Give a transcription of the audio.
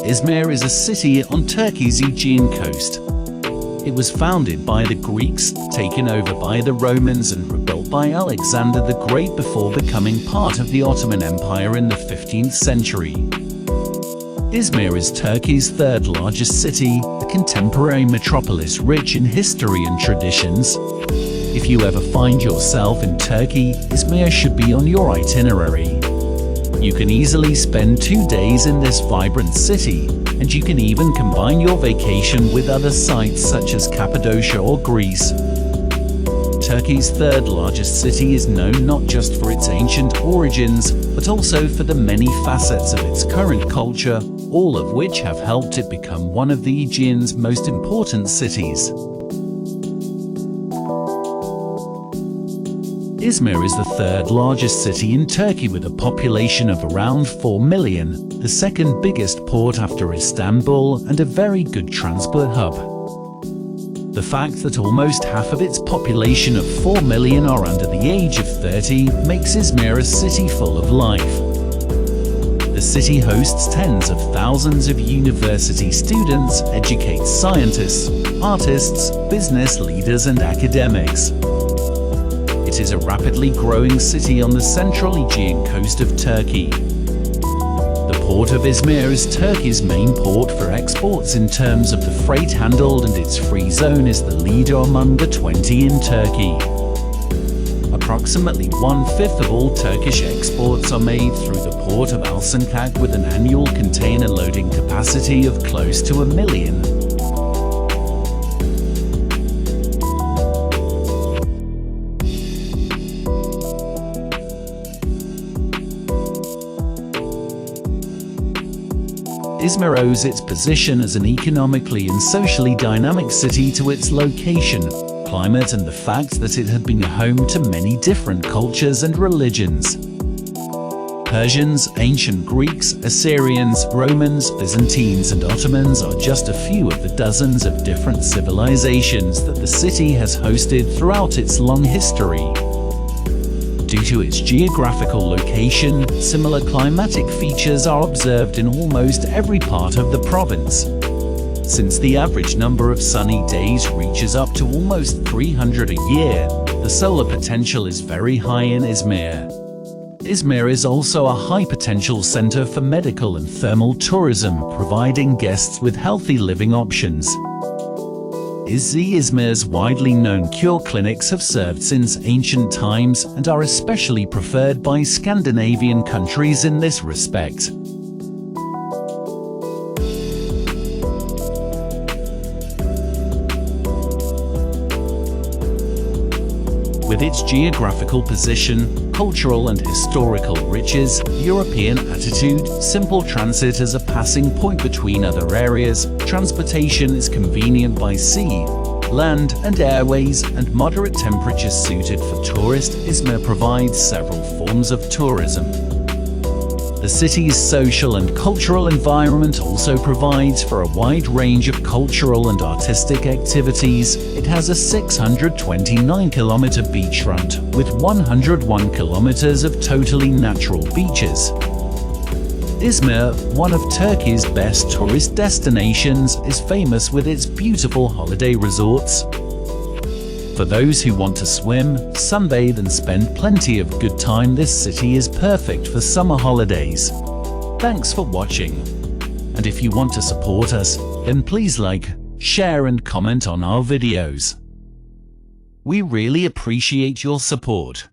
Izmir is a city on Turkey's Aegean coast. It was founded by the Greeks, taken over by the Romans and rebuilt by Alexander the Great before becoming part of the Ottoman Empire in the 15th century. Izmir is Turkey's third largest city, a contemporary metropolis rich in history and traditions. If you ever find yourself in Turkey, Izmir should be on your itinerary. You can easily spend 2 days in this vibrant city, and you can even combine your vacation with other sites such as Cappadocia or Greece. Turkey's third largest city is known not just for its ancient origins, but also for the many facets of its current culture, all of which have helped it become one of the Aegean's most important cities. Izmir is the third largest city in Turkey with a population of around 4 million, the second biggest port after Istanbul, and a very good transport hub. The fact that almost half of its population of 4 million are under the age of 30 makes Izmir a city full of life. The city hosts tens of thousands of university students, educates scientists, artists, business leaders and academics. It is a rapidly growing city on the central Aegean coast of Turkey. The port of Izmir is Turkey's main port for exports in terms of the freight handled, and its free zone is the leader among the 20 in Turkey. Approximately 1/5 of all Turkish exports are made through the port of Alsancak with an annual container loading capacity of close to 1 million. Izmir owes its position as an economically and socially dynamic city to its location, climate and the fact that it had been a home to many different cultures and religions. Persians, ancient Greeks, Assyrians, Romans, Byzantines and Ottomans are just a few of the dozens of different civilizations that the city has hosted throughout its long history. Due to its geographical location, similar climatic features are observed in almost every part of the province. Since the average number of sunny days reaches up to almost 300 a year, the solar potential is very high in Izmir. Izmir is also a high-potential center for medical and thermal tourism, providing guests with healthy living options. Izmir's widely known cure clinics have served since ancient times and are especially preferred by Scandinavian countries in this respect. With its geographical position, cultural and historical riches, European attitude, simple transit as a passing point between other areas, transportation is convenient by sea, land and airways, and moderate temperatures suited for tourists, Izmir provides several forms of tourism. The city's social and cultural environment also provides for a wide range of cultural and artistic activities. It has a 629-kilometer beachfront, with 101 kilometers of totally natural beaches. Izmir, one of Turkey's best tourist destinations, is famous with its beautiful holiday resorts. For those who want to swim, sunbathe and spend plenty of good time, this city is perfect for summer holidays. Thanks for watching. And if you want to support us, then please like, share and comment on our videos. We really appreciate your support.